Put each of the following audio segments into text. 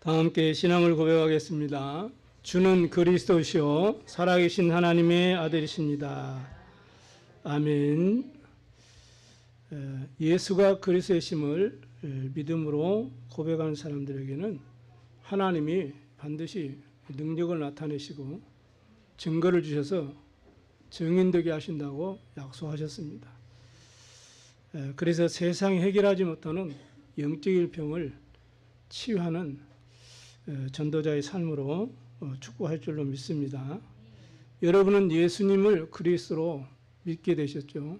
다 함께 신앙을 고백하겠습니다. 주는 그리스도시요 살아계신 하나님의 아들이십니다. 아멘. 예수가 그리스도이심을 믿음으로 고백하는 사람들에게는 하나님이 반드시 능력을 나타내시고 증거를 주셔서 증인되게 하신다고 약속하셨습니다. 그래서 세상이 해결하지 못하는 영적인 병을 치유하는 전도자의 삶으로 축복할 줄로 믿습니다. 여러분은 예수님을 그리스도로 믿게 되셨죠.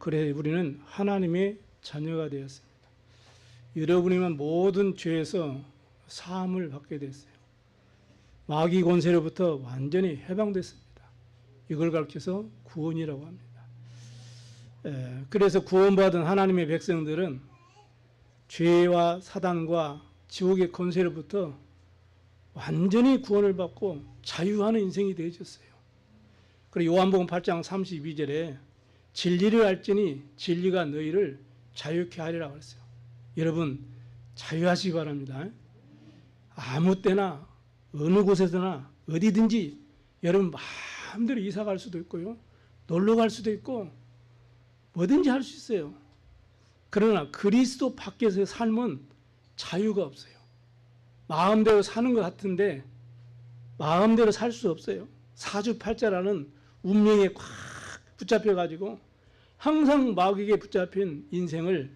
그래 우리는 하나님의 자녀가 되었습니다. 여러분이만 모든 죄에서 사함을 받게 됐어요. 마귀 권세로부터 완전히 해방됐습니다. 이걸 가르쳐서 구원이라고 합니다. 그래서 구원받은 하나님의 백성들은 죄와 사단과 지옥의 권세로부터 완전히 구원을 받고 자유하는 인생이 되어졌어요. 그리고 요한복음 8장 32절에 진리를 알지니 진리가 너희를 자유케 하리라고 했어요. 여러분 자유하시기 바랍니다. 아무 때나 어느 곳에서나 어디든지 여러분 마음대로 이사 갈 수도 있고요. 놀러 갈 수도 있고 뭐든지 할 수 있어요. 그러나 그리스도 밖에서의 삶은 자유가 없어요. 마음대로 사는 것 같은데 마음대로 살 수 없어요. 사주팔자라는 운명에 꽉 붙잡혀가지고 항상 마귀에게 붙잡힌 인생을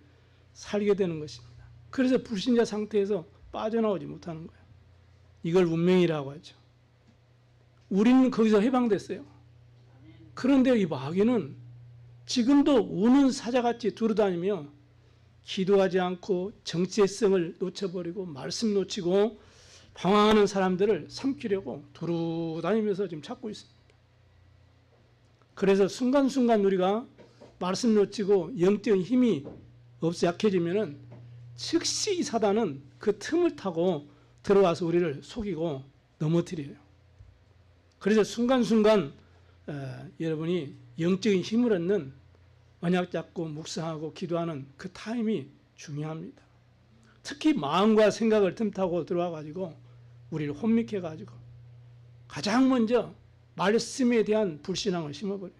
살게 되는 것입니다. 그래서 불신자 상태에서 빠져나오지 못하는 거예요. 이걸 운명이라고 하죠. 우리는 거기서 해방됐어요. 그런데 이 마귀는 지금도 우는 사자같이 두루다니며 기도하지 않고 정체성을 놓쳐버리고 말씀 놓치고 방황하는 사람들을 삼키려고 두루다니면서 지금 찾고 있습니다. 그래서 순간순간 우리가 말씀 놓치고 영적인 힘이 없어 약해지면은 즉시 이 사단은 그 틈을 타고 들어와서 우리를 속이고 넘어뜨려요. 그래서 순간순간 여러분이 영적인 힘을 얻는 언약 잡고 묵상하고 기도하는 그 타임이 중요합니다. 특히 마음과 생각을 틈타고 들어와가지고 우리를 혼미해가지고 가장 먼저 말씀에 대한 불신앙을 심어버려요.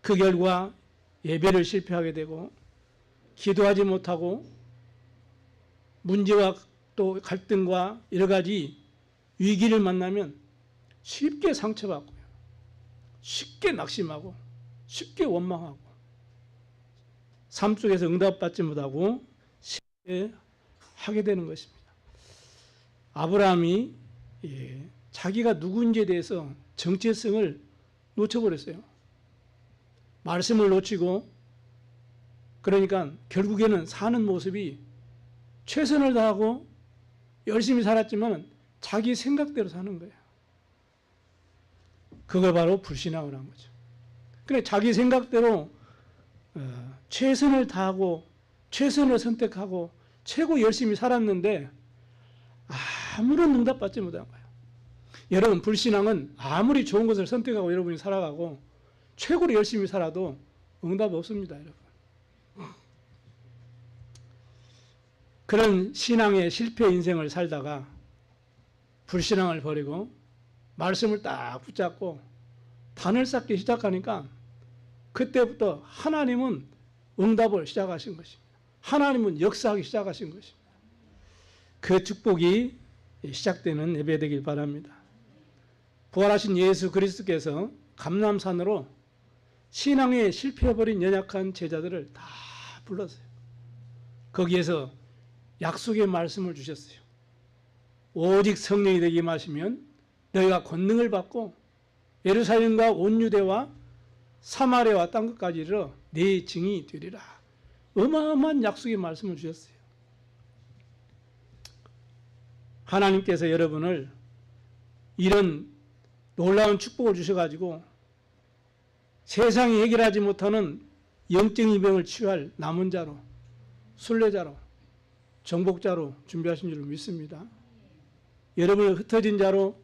그 결과 예배를 실패하게 되고 기도하지 못하고 문제와 또 갈등과 여러 가지 위기를 만나면 쉽게 상처받고요. 쉽게 낙심하고 쉽게 원망하고 삶 속에서 응답받지 못하고 쉽게 하게 되는 것입니다. 아브라함이 자기가 누구인지에 대해서 정체성을 놓쳐버렸어요. 말씀을 놓치고 그러니까 결국에는 사는 모습이 최선을 다하고 열심히 살았지만 자기 생각대로 사는 거예요. 그걸 바로 불신앙을 한 거죠. 그래 자기 생각대로 최선을 다하고 최선을 선택하고 최고 열심히 살았는데 아무런 응답받지 못한 거예요. 여러분 불신앙은 아무리 좋은 것을 선택하고 여러분이 살아가고 최고로 열심히 살아도 응답 없습니다. 여러분. 그런 신앙의 실패 인생을 살다가 불신앙을 버리고 말씀을 딱 붙잡고 단을 쌓기 시작하니까 그때부터 하나님은 응답을 시작하신 것입니다. 하나님은 역사하기 시작하신 것입니다. 그 축복이 시작되는 예배 되길 바랍니다. 부활하신 예수 그리스도께서 감람산으로 신앙에 실패해버린 연약한 제자들을 다 불렀어요. 거기에서 약속의 말씀을 주셨어요. 오직 성령이 되게 마시면 너희가 권능을 받고 예루살렘과 온 유대와 사마리아와 땅 끝까지 이르러 내 증인이 되리라. 어마어마한 약속의 말씀을 주셨어요. 하나님께서 여러분을 이런 놀라운 축복을 주셔가지고 세상이 해결하지 못하는 영적인 병을 치유할 남은 자로, 순례자로, 정복자로 준비하신 줄 믿습니다. 여러분을 흩어진 자로,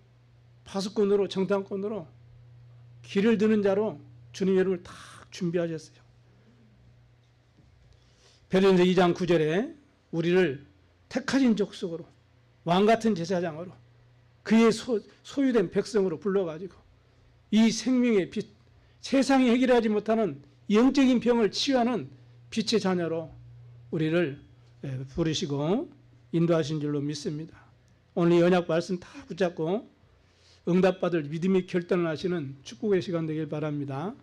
파수꾼으로, 정탐꾼으로, 길을 드는 자로 주님 여러분을 다 준비하셨어요. 베드로전서 2장 9절에 우리를 택하신 족속으로 왕 같은 제사장으로 그의 소유된 백성으로 불러가지고 이 생명의 빛, 세상이 해결하지 못하는 영적인 병을 치유하는 빛의 자녀로 우리를 부르시고 인도하신 줄로 믿습니다. 오늘 연약 말씀 다 붙잡고 응답받을 믿음의 결단을 하시는 축복의 시간 되길 바랍니다.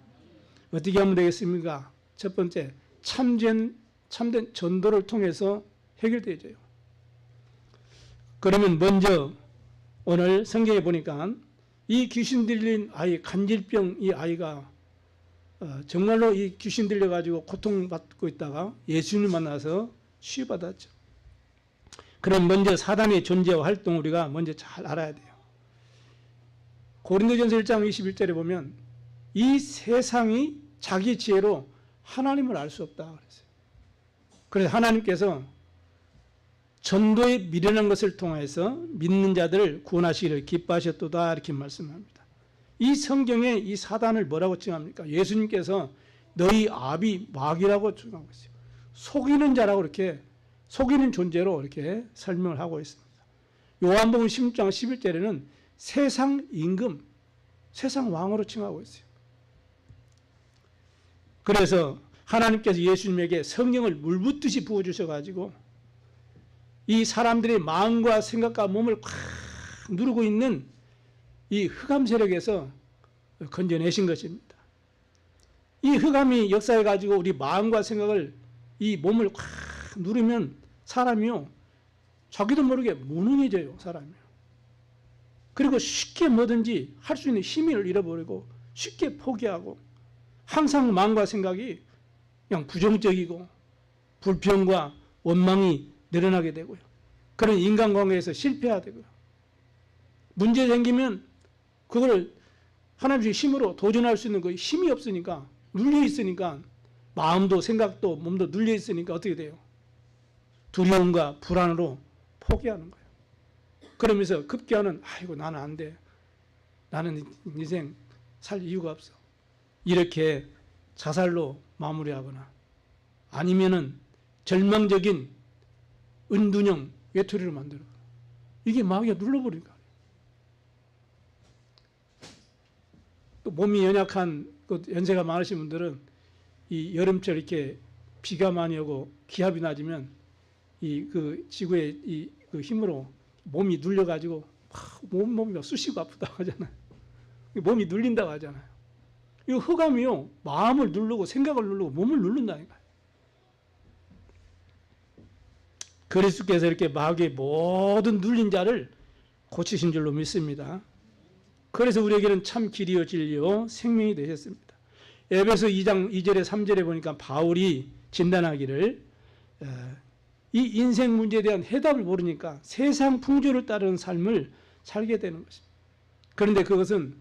어떻게 하면 되겠습니까? 첫 번째, 참된 전도를 통해서 해결되죠. 그러면 먼저 오늘 성경에 보니까 이 귀신 들린 아이, 간질병 이 아이가 정말로 이 귀신 들려가지고 고통받고 있다가 예수님 만나서 치유받았죠. 그럼 먼저 사단의 존재와 활동을 우리가 먼저 잘 알아야 돼요. 고린도전서 1장 21절에 보면 이 세상이 자기 지혜로 하나님을 알 수 없다 그랬어요. 그래서 하나님께서 전도에 미련한 것을 통해서 믿는 자들을 구원하시기를 기뻐하셨도다 이렇게 말씀합니다. 이 성경에 이 사단을 뭐라고 칭합니까? 예수님께서 너희 아비 마귀라고 칭하고 있어요. 속이는 자라고 이렇게 속이는 존재로 이렇게 설명을 하고 있습니다. 요한복음 16장 11절에는 세상 임금, 세상 왕으로 칭하고 있어요. 그래서 하나님께서 예수님에게 성령을 물붓듯이 부어주셔가지고 이 사람들의 마음과 생각과 몸을 꽉 누르고 있는 이 흑암 세력에서 건져내신 것입니다. 이 흑암이 역사해가지고 우리 마음과 생각을 이 몸을 꽉 누르면 사람이요 자기도 모르게 무능해져요. 사람이요. 그리고 쉽게 뭐든지 할 수 있는 힘을 잃어버리고 쉽게 포기하고 항상 마음과 생각이 그냥 부정적이고 불평과 원망이 늘어나게 되고요. 그런 인간관계에서 실패하게 되고요. 문제 생기면 그걸 하나님의 힘으로 도전할 수 있는 그 힘이 없으니까 눌려 있으니까 마음도 생각도 몸도 눌려 있으니까 어떻게 돼요? 두려움과 불안으로 포기하는 거예요. 그러면서 급기야는 아이고 나는 안 돼. 나는 인생 살 이유가 없어. 이렇게 자살로 마무리하거나 아니면은 절망적인 은둔형 외톨이를 만들어. 이게 마귀가 눌러버리니까. 또 몸이 연약한 연세가 많으신 분들은 이 여름철 이렇게 비가 많이 오고 기압이 낮으면 이 그 지구의 이 그 힘으로 몸이 눌려가지고 몸이 막 쑤시고 아프다고 하잖아요. 몸이 눌린다고 하잖아요. 이 흑암이요 마음을 누르고 생각을 누르고 몸을 누른다니까요. 그리스도께서 이렇게 마귀의 모든 눌린 자를 고치신 줄로 믿습니다. 그래서 우리에게는 참 길이요 진리요 생명이 되셨습니다. 에베소 2장 2절에 3절에 보니까 바울이 진단하기를 이 인생 문제에 대한 해답을 모르니까 세상 풍조를 따르는 삶을 살게 되는 것입니다. 그런데 그것은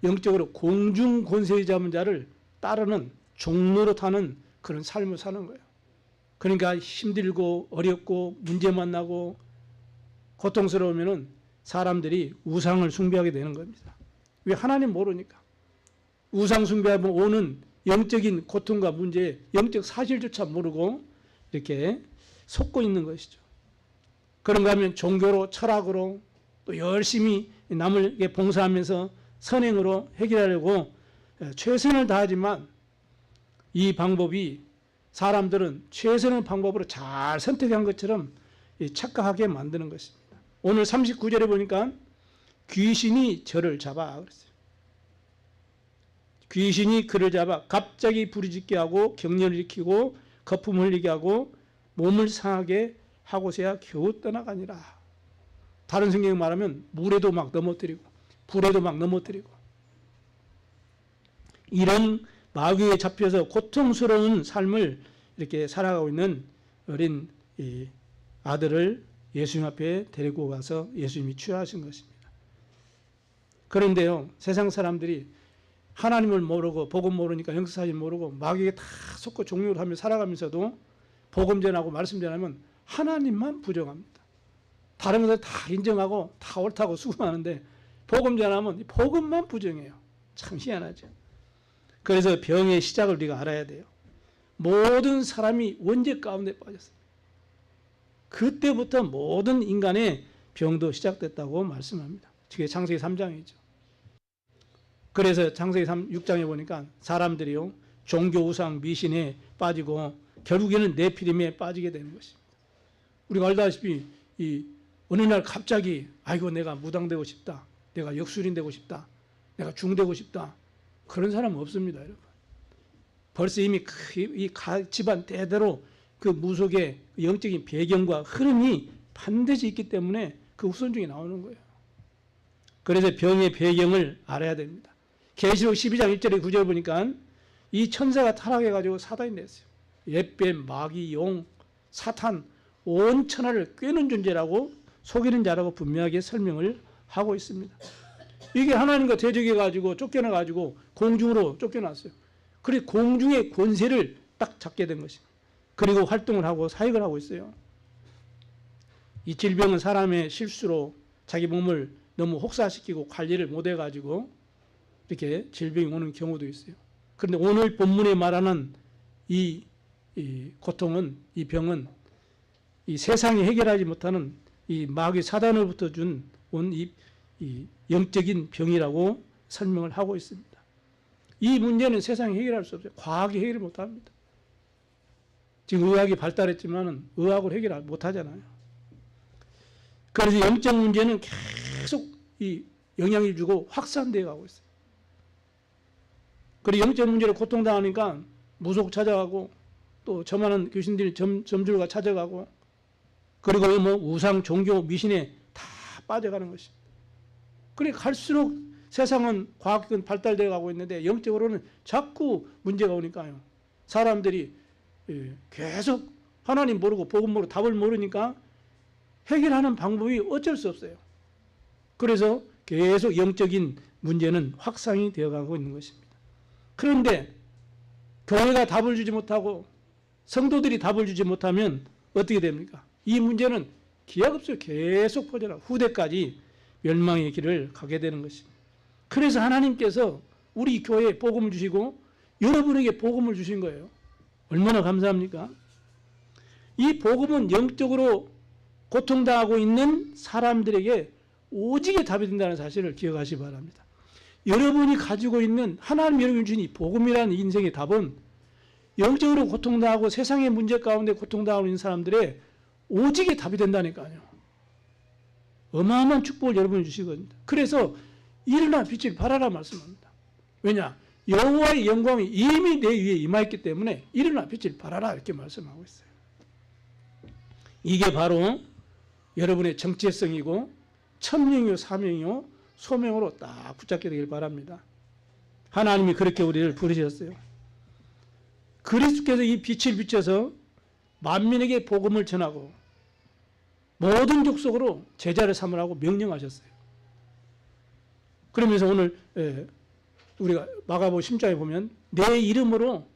영적으로 공중 권세의 잡은 자를 따르는 종로로 타는 그런 삶을 사는 거예요. 그러니까 힘들고 어렵고 문제 만나고 고통스러우면은 사람들이 우상을 숭배하게 되는 겁니다. 왜? 하나님 모르니까. 우상 숭배하면 오는 영적인 고통과 문제, 영적 사실조차 모르고 이렇게 속고 있는 것이죠. 그런가 하면 종교로 철학으로 또 열심히 남을 봉사하면서 선행으로 해결하려고 최선을 다하지만 이 방법이 사람들은 최선의 방법으로 잘 선택한 것처럼 착각하게 만드는 것입니다. 오늘 39절에 보니까 귀신이 저를 잡아 그랬어요. 귀신이 그를 잡아 갑자기 부르짖게 하고 경련을 일으키고 거품 흘리게 하고 몸을 상하게 하고서야 겨우 떠나가니라. 다른 성경에 말하면 물에도 막 넘어뜨리고 불에도 막 넘어뜨리고 이런 마귀에 잡혀서 고통스러운 삶을 이렇게 살아가고 있는 어린 이 아들을 예수님 앞에 데리고 가서 예수님이 치유하신 것입니다. 그런데요, 세상 사람들이 하나님을 모르고 복음 모르니까 영사사실 모르고 마귀에 다 속고 종료를 하며 살아가면서도 복음 전하고 말씀 전하면 하나님만 부정합니다. 다른 것을 다 인정하고 다 옳다고 수긍하는데 복음 전하면 복음만 부정해요. 참 희한하죠. 그래서 병의 시작을 우리가 알아야 돼요. 모든 사람이 원죄 가운데 빠졌습니다. 그때부터 모든 인간의 병도 시작됐다고 말씀합니다. 그게 창세기 3장이죠. 그래서 창세기 6장에 보니까 사람들이요, 종교 우상 미신에 빠지고 결국에는 네피림에 빠지게 되는 것입니다. 우리가 알다시피 어느 날 갑자기 아이고 내가 무당되고 싶다, 내가 역술인 되고 싶다, 내가 중되고 싶다, 그런 사람은 없습니다, 여러분. 벌써 이미 이 집안 대대로 그 무속의 영적인 배경과 흐름이 반드시 있기 때문에 그 후손 중에 나오는 거예요. 그래서 병의 배경을 알아야 됩니다. 계시록 12장 1절에 9절 보니까 이 천사가 타락해가지고 사단이 됐어요. 옛뱀, 마귀, 용, 사탄, 온 천하를 꿰는 존재라고, 속이는 자라고 분명하게 설명을 하고 있습니다. 이게 하나님과 대적해가지고 쫓겨나가지고 공중으로 쫓겨났어요. 그래서 공중의 권세를 딱 잡게 된 것입니다. 그리고 활동을 하고 사역을 하고 있어요. 이 질병은 사람의 실수로 자기 몸을 너무 혹사시키고 관리를 못해가지고 이렇게 질병이 오는 경우도 있어요. 그런데 오늘 본문에 말하는 이 고통은, 이 병은 이 세상이 해결하지 못하는 이 마귀 사단으로부터 온 이 영적인 병이라고 설명을 하고 있습니다. 이 문제는 세상이 해결할 수 없어요. 과학이 해결을 못합니다. 지금 의학이 발달했지만 의학으로 해결 못하잖아요. 그래서 영적 문제는 계속 이 영향을 주고 확산되어 가고 있어요. 그리고 영적 문제로 고통당하니까 무속 찾아가고, 또 저만한 교신들이 점주가 찾아가고, 그리고 뭐 우상, 종교, 미신에 다 빠져가는 것입니다. 그러니까 갈수록 세상은 과학은 발달되어 가고 있는데 영적으로는 자꾸 문제가 오니까요. 사람들이 계속 하나님 모르고 복음 모르고 답을 모르니까 해결하는 방법이 어쩔 수 없어요. 그래서 계속 영적인 문제는 확산이 되어 가고 있는 것입니다. 그런데 교회가 답을 주지 못하고 성도들이 답을 주지 못하면 어떻게 됩니까? 이 문제는 기약없이 계속 퍼져나가 후대까지 멸망의 길을 가게 되는 것입니다. 그래서 하나님께서 우리 교회에 복음을 주시고 여러분에게 복음을 주신 거예요. 얼마나 감사합니까? 이 복음은 영적으로 고통당하고 있는 사람들에게 오직의 답이 된다는 사실을 기억하시기 바랍니다. 여러분이 가지고 있는 하나님 여러분이 주신 이 복음이라는 인생의 답은 영적으로 고통당하고 세상의 문제 가운데 고통당하고 있는 사람들의 오직의 답이 된다니까요. 어마어마한 축복을 여러분이 주시거든요. 그래서 일어나 빛을 발하라 말씀합니다. 왜냐? 여호와의 영광이 이미 내 위에 임하였기 때문에 일어나 빛을 발하라 이렇게 말씀하고 있어요. 이게 바로 여러분의 정체성이고 천명이요 사명이요 소명으로 딱 붙잡게 되길 바랍니다. 하나님이 그렇게 우리를 부르셨어요. 그리스도께서 이 빛을 비춰서 만민에게 복음을 전하고 모든 족속으로 제자를 삼으라고 명령하셨어요. 그러면서 오늘 우리가 마가복음 10장에 보면 내 이름으로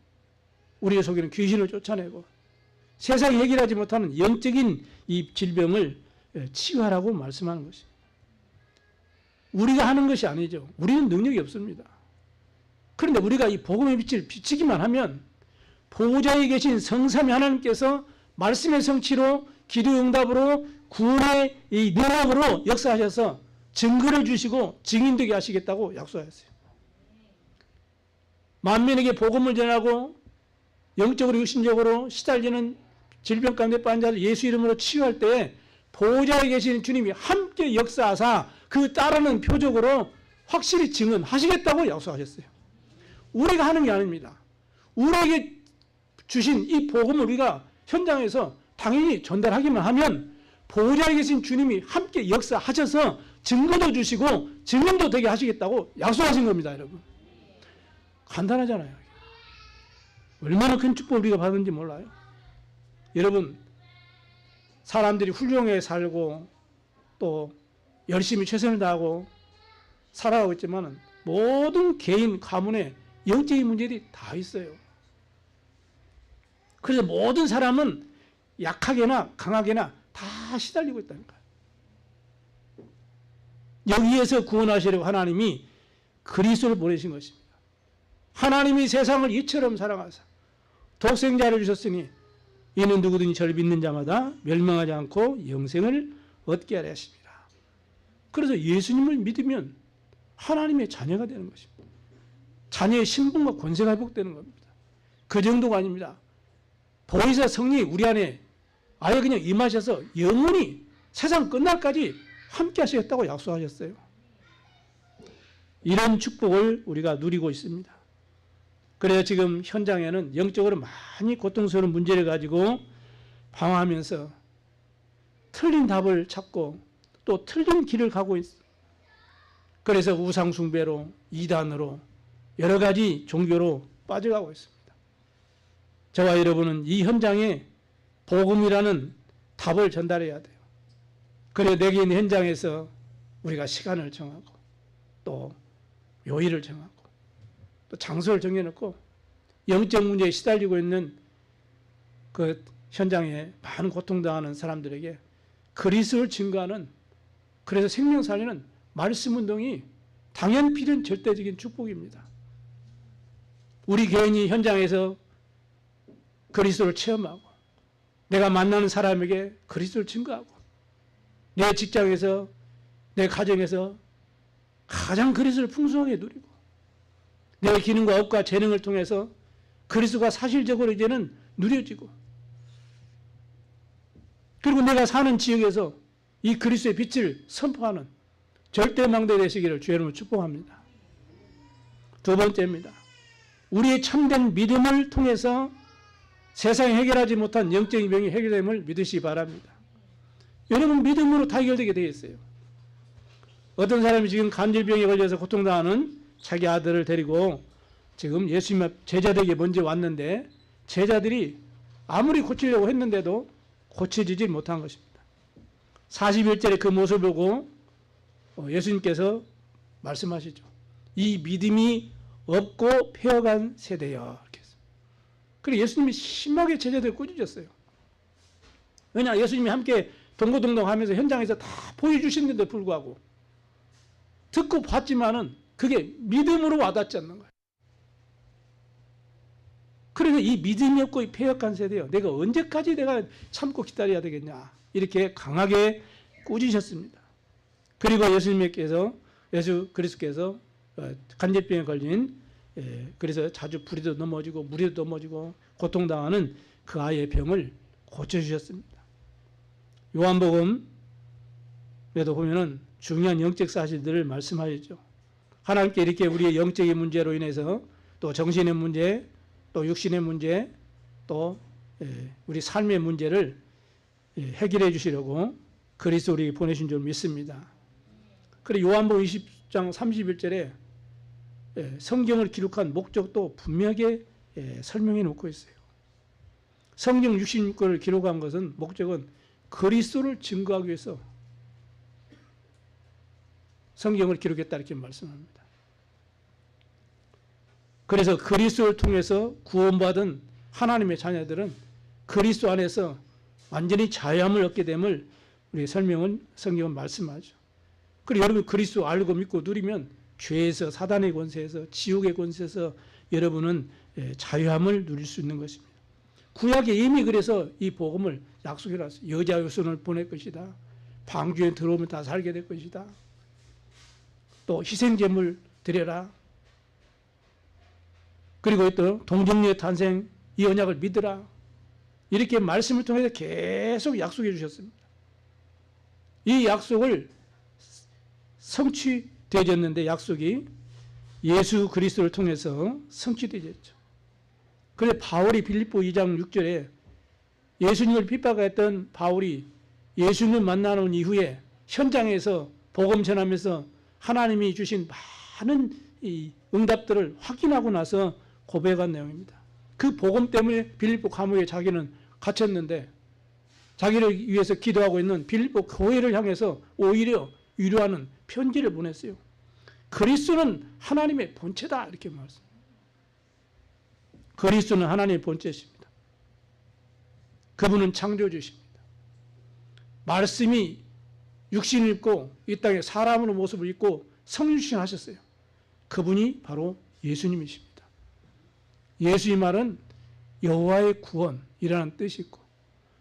우리 속에는 귀신을 쫓아내고 세상이 해결하지 못하는 영적인 이 질병을 치유하라고 말씀하는 것입니다. 우리가 하는 것이 아니죠. 우리는 능력이 없습니다. 그런데 우리가 이 복음의 빛을 비치기만 하면 보호자에 계신 성삼위 하나님께서 말씀의 성취로 기도 응답으로 구원의 이 능력으로 역사하셔서 증거를 주시고 증인되게 하시겠다고 약속하셨어요. 만민에게 복음을 전하고 영적으로 육신적으로 시달리는 질병 가운데 빠진 자를 예수 이름으로 치유할 때 보호자에 계신 주님이 함께 역사하사 그 따르는 표적으로 확실히 증언하시겠다고 약속하셨어요. 우리가 하는 게 아닙니다. 우리에게 주신 이 복음을 우리가 현장에서 당연히 전달하기만 하면 보호자에 계신 주님이 함께 역사하셔서 증거도 주시고 증언도 되게 하시겠다고 약속하신 겁니다, 여러분. 간단하잖아요. 얼마나 큰 축복을 우리가 받은지 몰라요. 여러분, 사람들이 훌륭하게 살고 또 열심히 최선을 다하고 살아가고 있지만 모든 개인 가문에 영적인 문제들이 다 있어요. 그래서 모든 사람은 약하게나 강하게나 다 시달리고 있다니까요. 여기에서 구원하시려고 하나님이 그리스도를 보내신 것입니다. 하나님이 세상을 이처럼 사랑하사 독생자를 주셨으니 이는 누구든지 저를 믿는 자마다 멸망하지 않고 영생을 얻게 하려 하십니다. 그래서 예수님을 믿으면 하나님의 자녀가 되는 것입니다. 자녀의 신분과 권세가 회복되는 겁니다. 그 정도가 아닙니다. 보혜사 성령이 우리 안에 아예 그냥 임하셔서 영원히 세상 끝날까지 함께 하시겠다고 약속하셨어요. 이런 축복을 우리가 누리고 있습니다. 그래서 지금 현장에는 영적으로 많이 고통스러운 문제를 가지고 방황하면서 틀린 답을 찾고 또 틀린 길을 가고 있어요. 그래서 우상숭배로, 이단으로, 여러 가지 종교로 빠져가고 있습니다. 저와 여러분은 이 현장에 복음이라는 답을 전달해야 돼요. 그래 내게 있는 현장에서 우리가 시간을 정하고 또 요일을 정하고 또 장소를 정해놓고 영적 문제에 시달리고 있는 그 현장에 많은 고통당하는 사람들에게 그리스도를 증거하는, 그래서 생명 살리는 말씀 운동이 당연 필요한 절대적인 축복입니다. 우리 교인이 현장에서 그리스도를 체험하고 내가 만나는 사람에게 그리스도를 증거하고 내 직장에서 내 가정에서 가장 그리스도를 풍성하게 누리고 내 기능과 업과 재능을 통해서 그리스도가 사실적으로 이제는 누려지고, 그리고 내가 사는 지역에서 이 그리스도의 빛을 선포하는 절대망대 되시기를 주의 이름으로 축복합니다. 두 번째입니다. 우리의 참된 믿음을 통해서 세상에 해결하지 못한 영적인 병이 해결됨을 믿으시기 바랍니다. 여러분 믿음으로 다 해결되게 되어 있어요. 어떤 사람이 지금 간질병에 걸려서 고통당하는 자기 아들을 데리고 지금 예수님 앞 제자들에게 먼저 왔는데 제자들이 아무리 고치려고 했는데도 고쳐지지 못한 것입니다. 41절에 그 모습을 보고 예수님께서 말씀하시죠. 이 믿음이 없고 폐허간 세대여. 이렇게 했어요. 그리고 예수님이 심하게 제자들을 꾸짖었어요. 왜냐, 예수님이 함께 동고동동하면서 현장에서 다 보여주시는데도 불구하고 듣고 봤지만은 그게 믿음으로 와닿지 않는 거예요. 그래서 이 믿음이 없고 이 폐역한 세대요. 내가 언제까지 내가 참고 기다려야 되겠냐. 이렇게 강하게 꾸짖으셨습니다. 그리고 예수 그리스도께서 간질병에 걸린, 그래서 자주 불에도 넘어지고 물에도 넘어지고 고통당하는 그 아이의 병을 고쳐주셨습니다. 요한복음에도 보면은 중요한 영적 사실들을 말씀하시죠. 하나님께 이렇게 우리의 영적인 문제로 인해서 또 정신의 문제, 또 육신의 문제, 또 우리 삶의 문제를 해결해 주시려고 그리스도 우리에게 보내신 줄 믿습니다. 그리고 요한복음 20장 31절에 성경을 기록한 목적도 분명하게 설명해 놓고 있어요. 성경 66권을 기록한 것은 목적은 그리스도를 증거하기 위해서 성경을 기록했다 이렇게 말씀합니다. 그래서 그리스도를 통해서 구원받은 하나님의 자녀들은 그리스도 안에서 완전히 자유함을 얻게 됨을 우리 성경은 말씀하죠. 그리고 여러분 그리스도 알고 믿고 누리면 죄에서, 사단의 권세에서, 지옥의 권세에서 여러분은 자유함을 누릴 수 있는 것입니다. 구약에 이미 그래서 이 복음을 약속해 놨어요. 여자 여손을 보낼 것이다. 방주에 들어오면 다 살게 될 것이다. 또 희생제물 드려라. 그리고 또 동정녀의 탄생, 이 언약을 믿으라. 이렇게 말씀을 통해서 계속 약속해 주셨습니다. 이 약속을 성취되어졌는데 약속이 예수 그리스도를 통해서 성취되어졌죠. 그래서 바울이 빌립보 2장 6절에 예수님을 핍박했던 바울이 예수님을 만나는 이후에 현장에서 복음 전하면서 하나님이 주신 많은 이 응답들을 확인하고 나서 고백한 내용입니다. 그 복음 때문에 빌립보 감옥에 자기는 갇혔는데 자기를 위해서 기도하고 있는 빌립보 교회를 향해서 오히려 위로하는 편지를 보냈어요. 그리스도는 하나님의 본체다 이렇게 말했습니다. 그리스도는 하나님의 본체십니다. 그분은 창조주십니다. 말씀이 육신을 입고 이 땅에 사람으로 모습을 입고 성육신 하셨어요. 그분이 바로 예수님이십니다. 예수의 말은 여호와의 구원이라는 뜻이 있고,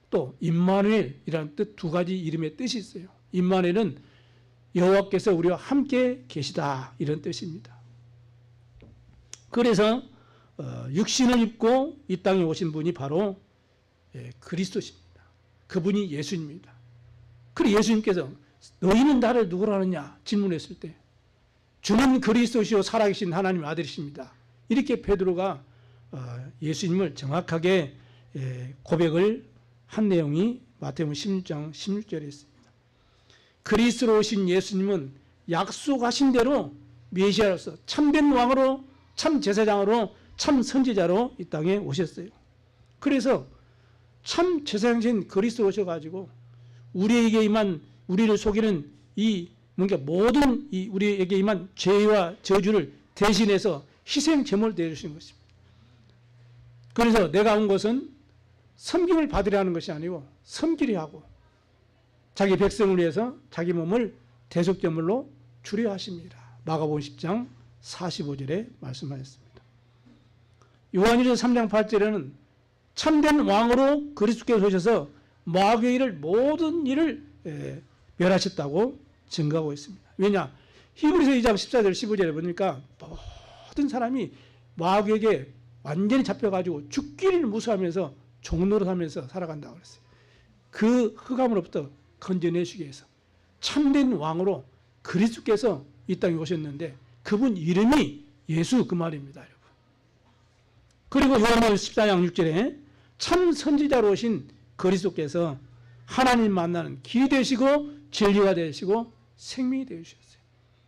또 임마누엘이라는 뜻, 두 가지 이름의 뜻이 있어요. 임마누엘은 여호와께서 우리와 함께 계시다, 이런 뜻입니다. 그래서 육신을 입고 이 땅에 오신 분이 바로 그리스도십니다. 그분이 예수님입니다. 그리고 예수님께서 너희는 나를 누구로 하느냐 질문했을 때 주는 그리스도시요 살아계신 하나님의 아들이십니다. 이렇게 베드로가 예수님을 정확하게 고백을 한 내용이 마태복음 16장 16절에 있습니다. 그리스도로 오신 예수님은 약속하신 대로 메시아로서 참된 왕으로, 참 제사장으로, 참 선지자로 이 땅에 오셨어요. 그래서 참 제사장이신 그리스도로 오셔가지고 우리를 속이는 이 뭔가 모든 우리에게 임한 죄와 저주를 대신해서 희생 제물을 내주신 것입니다. 그래서 내가 온 것은 섬김을 받으려 하는 것이 아니고 섬기려 하고 자기 백성을 위해서 자기 몸을 대속제물로 주려 하십니다. 마가복음 10장 45절에 말씀하셨습니다. 요한일서 3장 8절에는 참된 왕으로 그리스도께서 오셔서 마귀의 일을 모든 일을 멸하셨다고 증거하고 있습니다. 왜냐? 히브리서 2장 14절 15절에 보니까 모든 사람이 마귀에게 완전히 잡혀가지고 죽기를 무수하면서 종노릇하면서 살아간다고 그랬어요. 그 흑암으로부터 건져내시기 위해서 참된 왕으로 그리스도께서 이 땅에 오셨는데 그분 이름이 예수, 그 말입니다, 여러분. 그리고 요한복음 14장 6절에 참 선지자로 오신 그리스도께서 하나님 만나는 길이 되시고 진리가 되시고 생명이 되셨어요.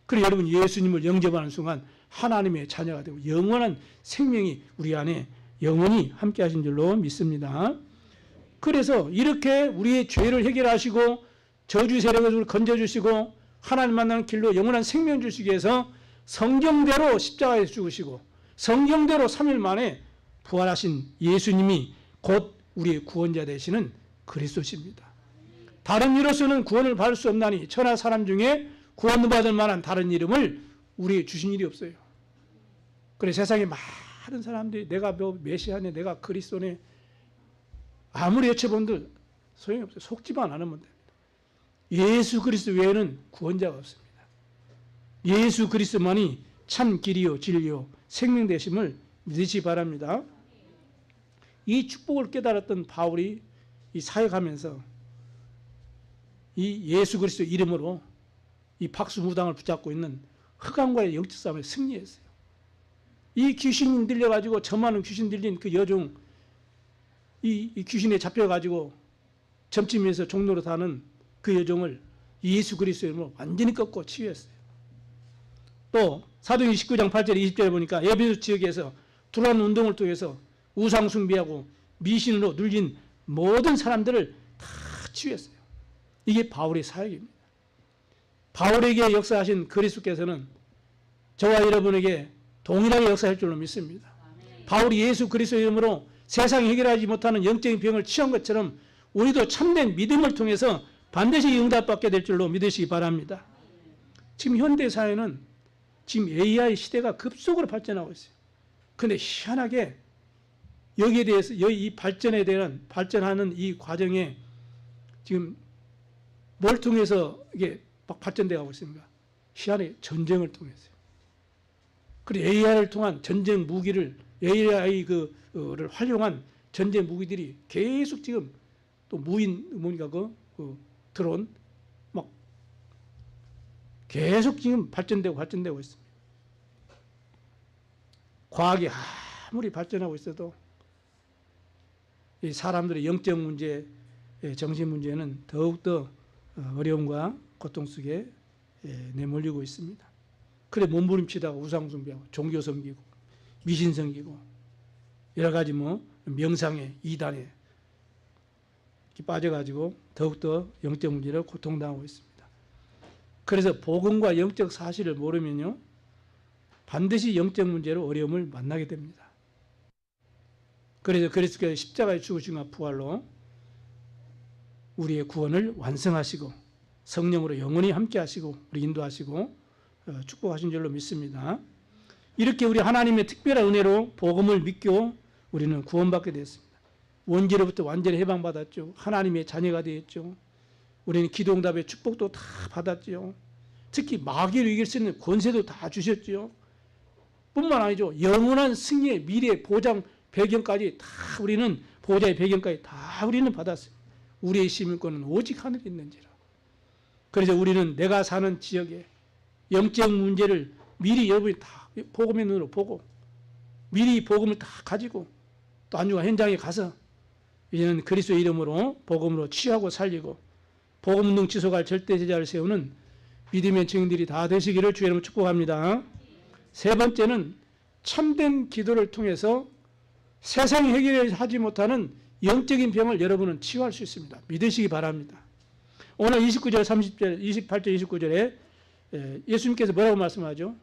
그리고 여러분 예수님을 영접하는 순간 하나님의 자녀가 되고 영원한 생명이 우리 안에 영원히 함께 하신 줄로 믿습니다. 그래서 이렇게 우리의 죄를 해결하시고 저주 세력을 건져주시고 하나님 만나는 길로 영원한 생명 주시기 위해서 성경대로 십자가에 죽으시고 성경대로 3일 만에 부활하신 예수님이 곧 우리의 구원자 되시는 그리스도십니다. 다른 이로서는 구원을 받을 수 없나니 천하 사람 중에 구원받을 만한 다른 이름을 우리에게 주신 일이 없어요. 그래 세상에 많은 사람들이 내가 메시아네, 내가 그리스도네, 아무리 여쭤본들 소용이 없어요. 속지만 않으면 됩니다. 예수 그리스도 외에는 구원자가 없습니다. 예수 그리스도만이 참 길이요 진리요 생명 되심을 믿으시기 바랍니다. 이 축복을 깨달았던 바울이 이 사역하면서 이 예수 그리스도 이름으로 이 박수무당을 붙잡고 있는 흑암과의 영적 싸움에 승리했어요. 이 귀신이 들려가지고 저만한 귀신 들린 그 여종, 이 귀신에 잡혀가지고 점치면서 종로로 사는 그 여종을 예수 그리스도 이름으로 완전히 꺾고 치유했어요. 또 사도행전 19장 8절 20절에 보니까 에베소 지역에서 두란 운동을 통해서 우상 숭배하고 미신으로 눌린 모든 사람들을 다 치유했어요. 이게 바울의 사역입니다. 바울에게 역사하신 그리스도께서는 저와 여러분에게 동일하게 역사할 줄로 믿습니다. 바울이 예수 그리스도 이름으로 세상이 해결하지 못하는 영적인 병을 치유한 것처럼 우리도 참된 믿음을 통해서 반드시 응답받게 될 줄로 믿으시기 바랍니다. 지금 현대사회는 지금 AI 시대가 급속으로 발전하고 있어요. 그런데 희한하게 여기에 대해서 이 발전에 대한 발전하는 이 과정에 지금 뭘 통해서 이게 막 발전되어 가고 있습니까? 희한하게 전쟁을 통해서요. 그리고 AI를 통한 전쟁 무기를 AI를 활용한 전쟁 무기들이 계속 지금 또 무인 뭔가 드론 막 계속 지금 발전되고 있습니다. 과학이 아무리 발전하고 있어도 이 사람들의 영적 문제, 정신 문제는 더욱더 어려움과 고통 속에 내몰리고 있습니다. 그래 몸부림치다가 우상 숭배하고 종교 섬기고 미신 섬기고 여러 가지 명상에 이단에 빠져가지고 더욱더 영적 문제를 고통당하고 있습니다. 그래서 복음과 영적 사실을 모르면요 반드시 영적 문제로 어려움을 만나게 됩니다. 그래서 그리스도께서 십자가에 죽으심과 부활로 우리의 구원을 완성하시고 성령으로 영원히 함께 하시고 우리 인도하시고 축복하신 줄로 믿습니다. 이렇게 우리 하나님의 특별한 은혜로 복음을 믿고 우리는 구원받게 되었습니다. 원죄로부터 완전히 해방받았죠. 하나님의 자녀가 되었죠. 우리는 기도응답의 축복도 다 받았죠. 특히 마귀를 이길 수 있는 권세도 다 주셨죠. 뿐만 아니죠. 영원한 승리의 미래 보장 배경까지 다 우리는 보호자의 배경까지 다 우리는 받았어요. 우리의 시민권은 오직 하늘에 있는지라. 그래서 우리는 내가 사는 지역에 영적 문제를 미리 여러분이 다 복음의 눈으로 보고 미리 복음을 다 가지고 또 안주가 현장에 가서 이제는 그리스도의 이름으로 복음으로 치유하고 살리고 복음 운동 지속할 절대 제자를 세우는 믿음의 증인들이 다 되시기를 주의 이름으로 축복합니다. 세 번째는 참된 기도를 통해서 세상이 해결하지 못하는 영적인 병을 여러분은 치유할 수 있습니다. 믿으시기 바랍니다. 오늘 29절, 30절, 28절, 29절에 예수님께서 뭐라고 말씀하죠?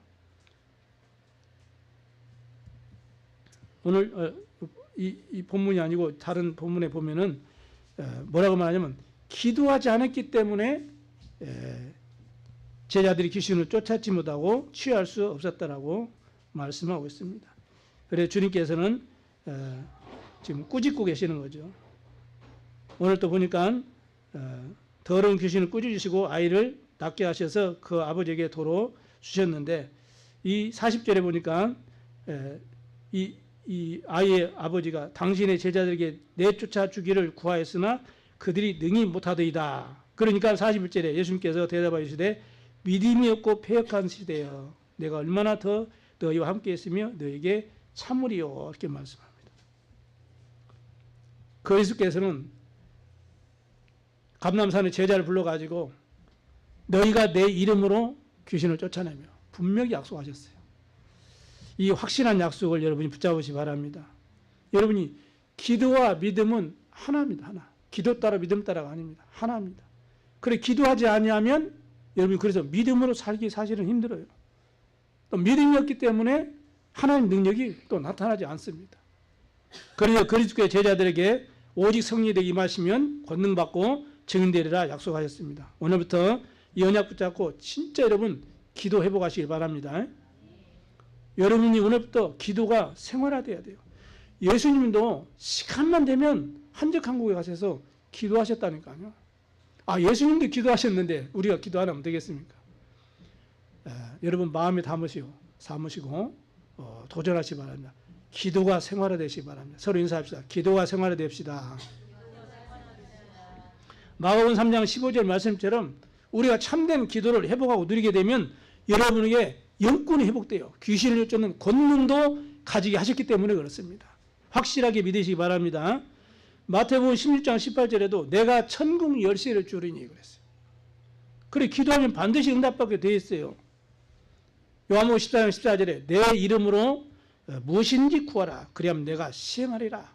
오늘 이 본문이 아니고 다른 본문에 보면은 뭐라고 말하냐면 기도하지 않았기 때문에 제자들이 귀신을 쫓았지 못하고 치유할 수 없었다라고 말씀하고 있습니다. 그래서 주님께서는 지금 꾸짖고 계시는 거죠. 오늘 또 보니까 더러운 귀신을 꾸짖으시고 아이를 낫게 하셔서 그 아버지에게 도로 주셨는데 이 40절에 보니까 이 아이의 아버지가 당신의 제자들에게 내쫓아 주기를 구하였으나 그들이 능히 못하더이다. 그러니까 41절에 예수님께서 대답하여 주시되 믿음이 없고 패역한 시대여 내가 얼마나 더 너희와 함께 있으며 너희에게 참으리요 이렇게 말씀합니다. 그리스도께서는 감람산에 제자를 불러가지고 너희가 내 이름으로 귀신을 쫓아내며 분명히 약속하셨어요. 이 확실한 약속을 여러분이 붙잡으시기 바랍니다. 여러분이 기도와 믿음은 하나입니다. 하나. 기도 따라 믿음 따라가 아닙니다. 하나입니다. 그래 기도하지 아니하면 여러분이 그래서 믿음으로 살기 사실은 힘들어요. 또 믿음이 없기 때문에 하나님 능력이 또 나타나지 않습니다. 그래서 그리스도의 제자들에게 오직 성령이 임하시면 권능받고 증인되리라 약속하셨습니다. 오늘부터 이 언약 붙잡고 진짜 여러분 기도 회복하시길 바랍니다. 여러분이 오늘부터 기도가 생활화돼야 돼요. 예수님도 시간만 되면 한적한국에 가셔서 기도하셨다니까요. 아 예수님도 기도하셨는데 우리가 기도 안 하면 되겠습니까? 여러분 마음에 담으시고 도전하시기 바랍니다. 기도가 생활화되시기 바랍니다. 서로 인사합시다. 기도가 생활화됩시다. 마가복음 3장 15절 말씀처럼 우리가 참된 기도를 회복하고 누리게 되면 여러분에게 영권이 회복돼요. 귀신을 쫓는 권능도 가지게 하셨기 때문에 그렇습니다. 확실하게 믿으시기 바랍니다. 마태복음 16장 18절에도 내가 천국 열쇠를 주리니 그랬어요. 그래 기도하면 반드시 응답받게 되어 있어요. 요한복음 14장 14절에 내 이름으로 무엇인지 구하라. 그리하면 내가 시행하리라.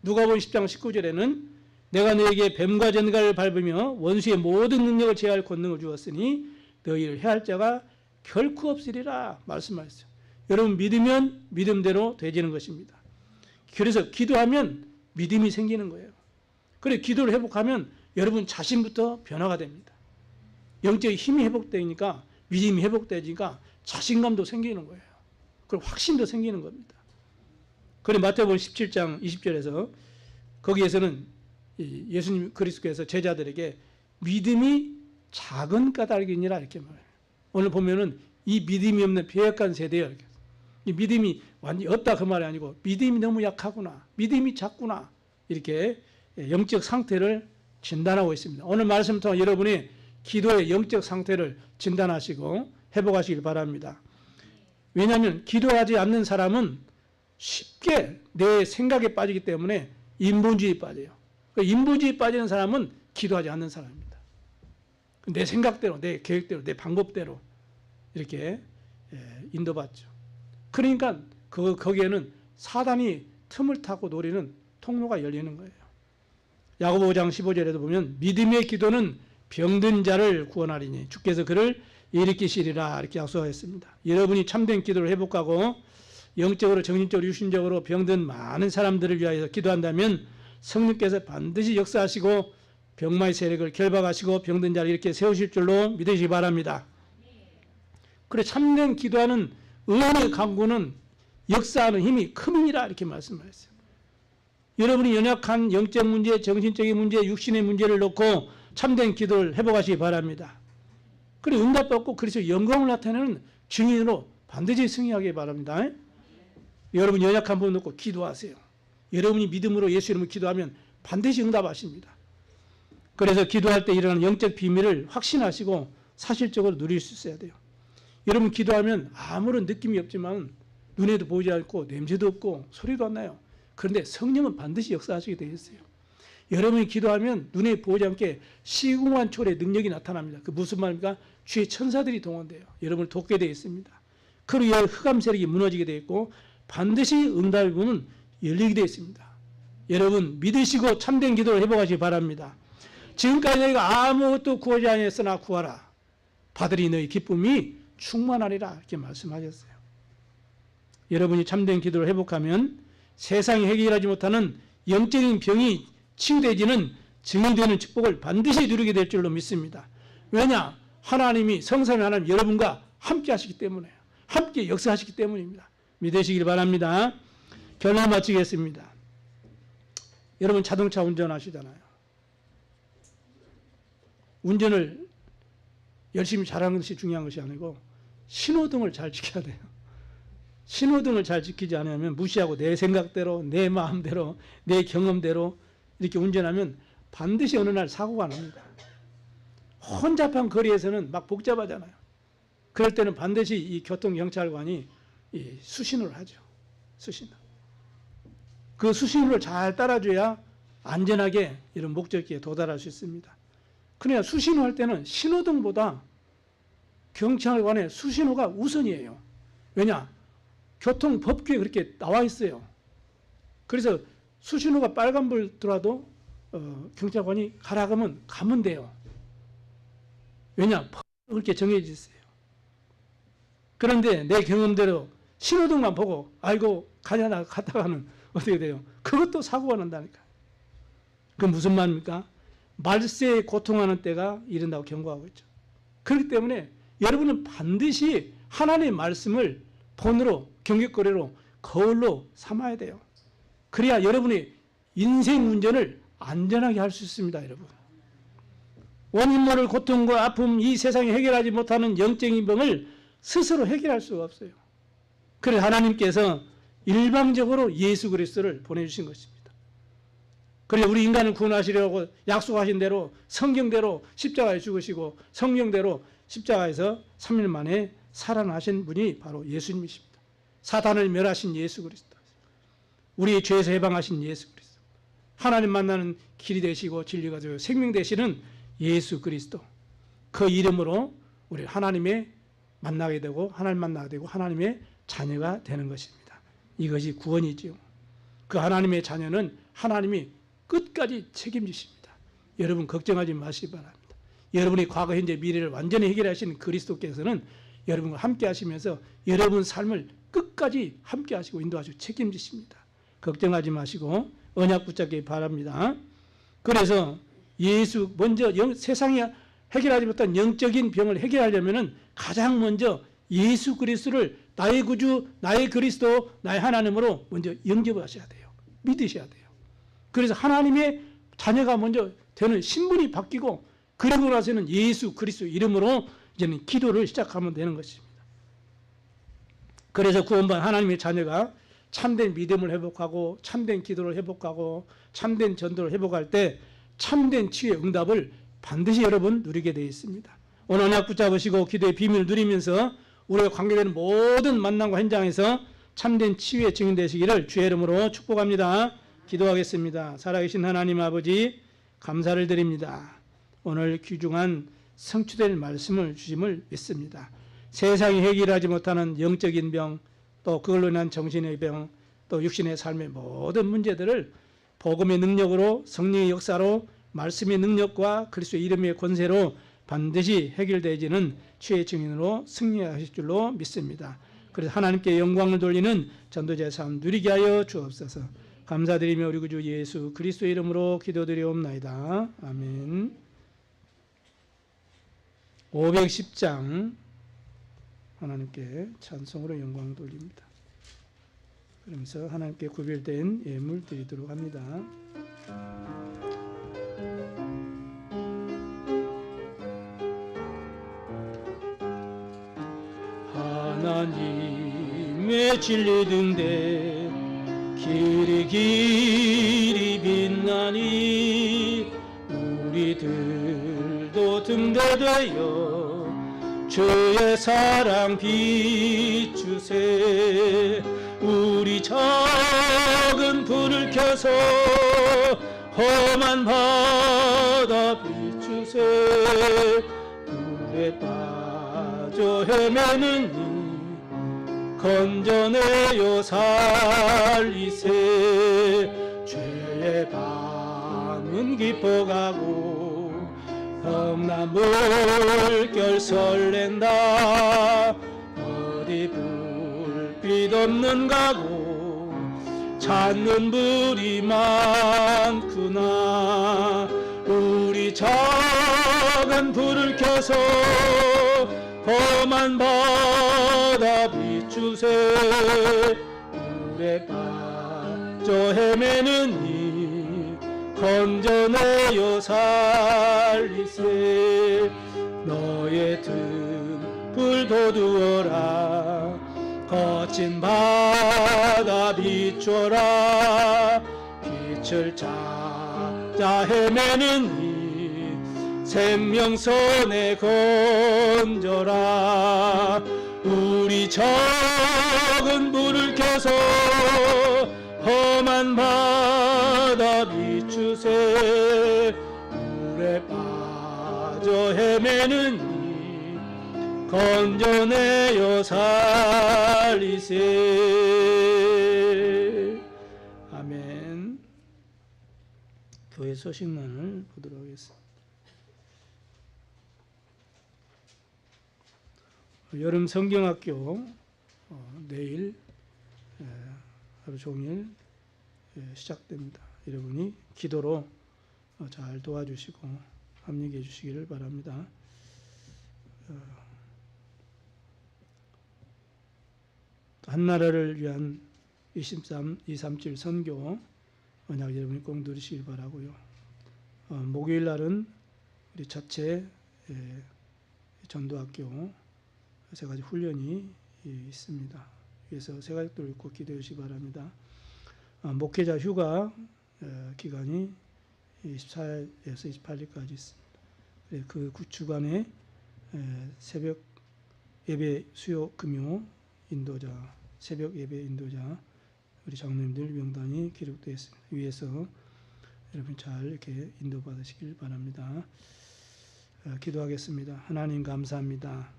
누가복음 10장 19절에는 내가 너에게 뱀과 전갈을 밟으며 원수의 모든 능력을 제할 권능을 주었으니 너희를 해할 자가 결코 없으리라 말씀하셨어요. 여러분 믿으면 믿음대로 되지는 것입니다. 그래서 기도하면 믿음이 생기는 거예요. 그래 기도를 회복하면 여러분 자신부터 변화가 됩니다. 영적인 힘이 회복되니까 믿음이 회복되니까 자신감도 생기는 거예요. 그리고 확신도 생기는 겁니다. 그래 마태복음 17장 20절에서 거기에서는 예수님 그리스도께서 제자들에게 믿음이 작은 까닭이니라 이렇게 말해요. 오늘 보면은 이 믿음이 없는 배역한 세대예요. 이 믿음이 완전히 없다 그 말이 아니고 믿음이 너무 약하구나, 믿음이 작구나 이렇게 영적 상태를 진단하고 있습니다. 오늘 말씀 통해 여러분이 기도의 영적 상태를 진단하시고 회복하시길 바랍니다. 왜냐하면 기도하지 않는 사람은 쉽게 내 생각에 빠지기 때문에 인본주의에 빠져요. 인본주의에 빠지는 사람은 기도하지 않는 사람입니다. 내 생각대로, 내 계획대로, 내 방법대로 이렇게 인도받죠. 그러니까 거기에는 사단이 틈을 타고 노리는 통로가 열리는 거예요. 야고보 5장 15절에도 보면 믿음의 기도는 병든 자를 구원하리니 주께서 그를 일으키시리라 이렇게 약속하였습니다. 여러분이 참된 기도를 회복하고 영적으로 정신적으로 유신적으로 병든 많은 사람들을 위하여 기도한다면 성령께서 반드시 역사하시고 병마의 세력을 결박하시고 병든 자를 이렇게 세우실 줄로 믿으시기 바랍니다. 그래 참된 기도하는 의원의 강구는 역사하는 힘이 큼이니라 이렇게 말씀하셨어요. 여러분이 연약한 영적 문제, 정신적인 문제, 육신의 문제를 놓고 참된 기도를 회복하시기 바랍니다. 그래 응답받고 그래서 영광을 나타내는 증인으로 반드시 승리하기 바랍니다. 여러분 연약한 분 놓고 기도하세요. 여러분이 믿음으로 예수 이름으로 기도하면 반드시 응답하십니다. 그래서 기도할 때 일어나는 영적 비밀을 확신하시고 사실적으로 누릴 수 있어야 돼요. 여러분 기도하면 아무런 느낌이 없지만 눈에도 보이지 않고 냄새도 없고 소리도 안 나요. 그런데 성령은 반드시 역사하시게 되어 있어요. 여러분이 기도하면 눈에 보이지 않게 시공한 초월의 능력이 나타납니다. 그 무슨 말입니까? 주의 천사들이 동원돼요. 여러분을 돕게 되어 있습니다. 그로 인하여 흑암 세력이 무너지게 되어 있고 반드시 응답의 문은 열리게 되어 있습니다. 여러분 믿으시고 참된 기도를 해보시기 바랍니다. 지금까지 너희가 아무것도 구하지 아니했으나 구하라. 받으리 너희 기쁨이 충만하리라. 이렇게 말씀하셨어요. 여러분이 참된 기도를 회복하면 세상이 해결하지 못하는 영적인 병이 치유되지는 증인되는 축복을 반드시 누리게 될 줄로 믿습니다. 왜냐? 하나님이 성삼위 하나님 여러분과 함께 하시기 때문에요. 함께 역사하시기 때문입니다. 믿으시길 바랍니다. 결론 마치겠습니다. 여러분 자동차 운전하시잖아요. 운전을 열심히 잘하는 것이 중요한 것이 아니고 신호등을 잘 지켜야 돼요. 신호등을 잘 지키지 않으면 무시하고 내 생각대로 내 마음대로 내 경험대로 이렇게 운전하면 반드시 어느 날 사고가 납니다. 혼잡한 거리에서는 막 복잡하잖아요. 그럴 때는 반드시 이 교통경찰관이 이 수신호를 하죠. 수신호. 그 수신호를 잘 따라줘야 안전하게 이런 목적지에 도달할 수 있습니다. 그러나 수신호 할 때는 신호등보다 경찰관의 수신호가 우선이에요. 왜냐? 교통법규에 그렇게 나와 있어요. 그래서 수신호가 빨간불 들어와도 경찰관이 가라 그러면 가면 돼요. 왜냐? 그렇게 정해져 있어요. 그런데 내 경험대로 신호등만 보고 아이고 가냐 갔다가는 어떻게 돼요? 그것도 사고가 난다니까. 그건 무슨 말입니까? 말세에 고통하는 때가 이른다고 경고하고 있죠. 그렇기 때문에 여러분은 반드시 하나님의 말씀을 본으로 경격거리로 거울로 삼아야 돼요. 그래야 여러분의 인생 운전을 안전하게 할 수 있습니다. 여러분. 원인 모를 고통과 아픔, 이 세상에 해결하지 못하는 영적인 병을 스스로 해결할 수가 없어요. 그래서 하나님께서 일방적으로 예수 그리스도를 보내주신 것입니다. 그래서 우리 인간을 구원하시려고 약속하신 대로 성경대로 십자가에 죽으시고 성경대로 십자가에서 3일 만에 살아나신 분이 바로 예수님이십니다. 사단을 멸하신 예수 그리스도, 우리의 죄에서 해방하신 예수 그리스도, 하나님 만나는 길이 되시고 진리가 되고 생명 되시는 예수 그리스도, 그 이름으로 우리 하나님의 만나게 되고 하나님 만나게 되고 하나님의 자녀가 되는 것입니다. 이것이 구원이지요. 그 하나님의 자녀는 하나님이 끝까지 책임지십니다. 여러분 걱정하지 마시기 바랍니다. 여러분의 과거, 현재, 미래를 완전히 해결하신 그리스도께서는 여러분과 함께 하시면서 여러분 삶을 끝까지 함께 하시고 인도하시고 책임지십니다. 걱정하지 마시고 언약 붙잡기 바랍니다. 그래서 예수 먼저 세상이 해결하지 못한 영적인 병을 해결하려면 가장 먼저 예수 그리스도를 나의 구주, 나의 그리스도, 나의 하나님으로 먼저 영접하셔야 돼요. 믿으셔야 돼요. 그래서 하나님의 자녀가 먼저 되는 신분이 바뀌고 그러고 나서는 예수 그리스도 이름으로 이제는 기도를 시작하면 되는 것입니다. 그래서 구원받은 하나님의 자녀가 참된 믿음을 회복하고 참된 기도를 회복하고 참된 전도를 회복할 때 참된 치유의 응답을 반드시 여러분 누리게 되어 있습니다. 오늘 언약 붙잡으시고 기도의 비밀을 누리면서 우리가 관계되는 모든 만남과 현장에서 참된 치유의 증인 되시기를 주의 이름으로 축복합니다. 기도하겠습니다. 살아계신 하나님 아버지 감사를 드립니다. 오늘 귀중한 성취될 말씀을 주심을 믿습니다. 세상이 해결하지 못하는 영적인 병, 또 그걸로 인한 정신의 병, 또 육신의 삶의 모든 문제들을 복음의 능력으로 성령의 역사로 말씀의 능력과 그리스도의 이름의 권세로 반드시 해결되지는 주의 증인으로 승리하실 줄로 믿습니다. 그래서 하나님께 영광을 돌리는 전도자의 삶 누리게 하여 주옵소서. 감사드리며 우리 구주 예수 그리스도의 이름으로 기도드리옵나이다. 아멘. 510장 하나님께 찬송으로 영광 돌립니다. 그러면서 하나님께 구별된 예물 드리도록 합니다. 하나님의 진리 등대 길이 길이 빛나니 우리들도 등대되어 주의 사랑 비추세. 우리 작은 불을 켜서 험한 바다 비추세. 물에 빠져 헤매는 이 건져내어 살리세. 죄의 밤은 깊어가고 험난 물결 설렌다. 어디 불빛 없는 가고 찾는 불이 많구나. 우리 작은 불을 켜서 험한 바다 비추세. 물에 빠져 헤매는 이 건져내어 살리세. 너의 등불 돋우어라. 거친 바다 비춰라. 빛을 찾아 헤매는 이 생명선에 건져라. 우리 작은 불을 켜서 험한 바다 비추세. 물에 빠져 헤매는 이 건져내어 살리세. 아멘. 교회 소식란을 보도록 하겠습니다. 여름 성경학교 내일 하루 종일 시작됩니다. 여러분이 기도로 잘 도와주시고 합력해 주시기를 바랍니다. 한나라를 위한 237 선교 언약 여러분이 꼭 누리시길 바라고요. 목요일 날은 우리 자체 전도학교 세 가지 훈련이 있습니다. 그래서 세 가지들 꼭 기도해 주시기 바랍니다. 목회자 휴가 기간이 24일에서 28일까지 있습니다. 그 주간에 새벽 예배 수요 금요 인도자 새벽 예배 인도자 우리 장로님들 명단이 기록되어 있습니다. 위에서 여러분 잘 이렇게 인도받으시길 바랍니다. 기도하겠습니다. 하나님 감사합니다.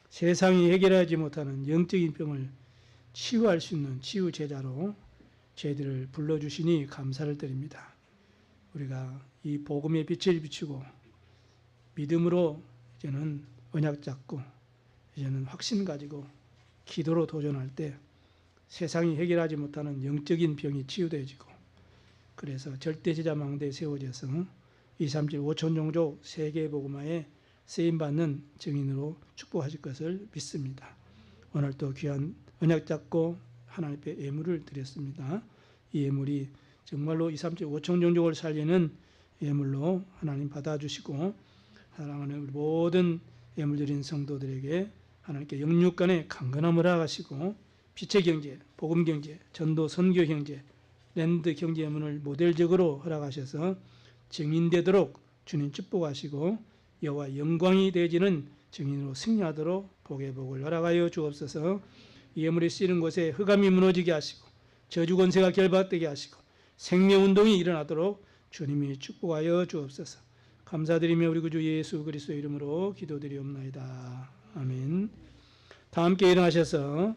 세상이 해결하지 못하는 영적인 병을 치유할 수 있는 치유 제자로 저희들을 불러주시니 감사를 드립니다. 우리가 이 복음의 빛을 비추고 믿음으로 이제는 언약 잡고 이제는 확신 가지고 기도로 도전할 때 세상이 해결하지 못하는 영적인 병이 치유되어지고 그래서 절대제자 망대에 세워져서 237 5천 종족 세계 복음화에 쓰임받는 증인으로 축복하실 것을 믿습니다. 오늘도 귀한 언약 잡고 하나님 앞에 예물을 드렸습니다. 이 예물이 정말로 237 5천 종족을 살리는 예물로 하나님 받아주시고 사랑하는 우리 모든 예물 드린 성도들에게 하나님께 영육간에 강건함을 허락하시고 빛의 경제, 복음 경제, 전도 선교 경제, 랜드 경제 예문을 모델적으로 허락하셔서 증인되도록 주님 축복하시고 여호와 영광이 되어지는 증인으로 승리하도록 복의 복을 허락하여 주옵소서. 예물이 쓰이는 곳에 흑암이 무너지게 하시고 저주 권세가 결박되게 하시고 생명운동이 일어나도록 주님이 축복하여 주옵소서. 감사드리며 우리 구주 예수 그리스도의 이름으로 기도드리옵나이다. 아멘. 다 함께 일어나셔서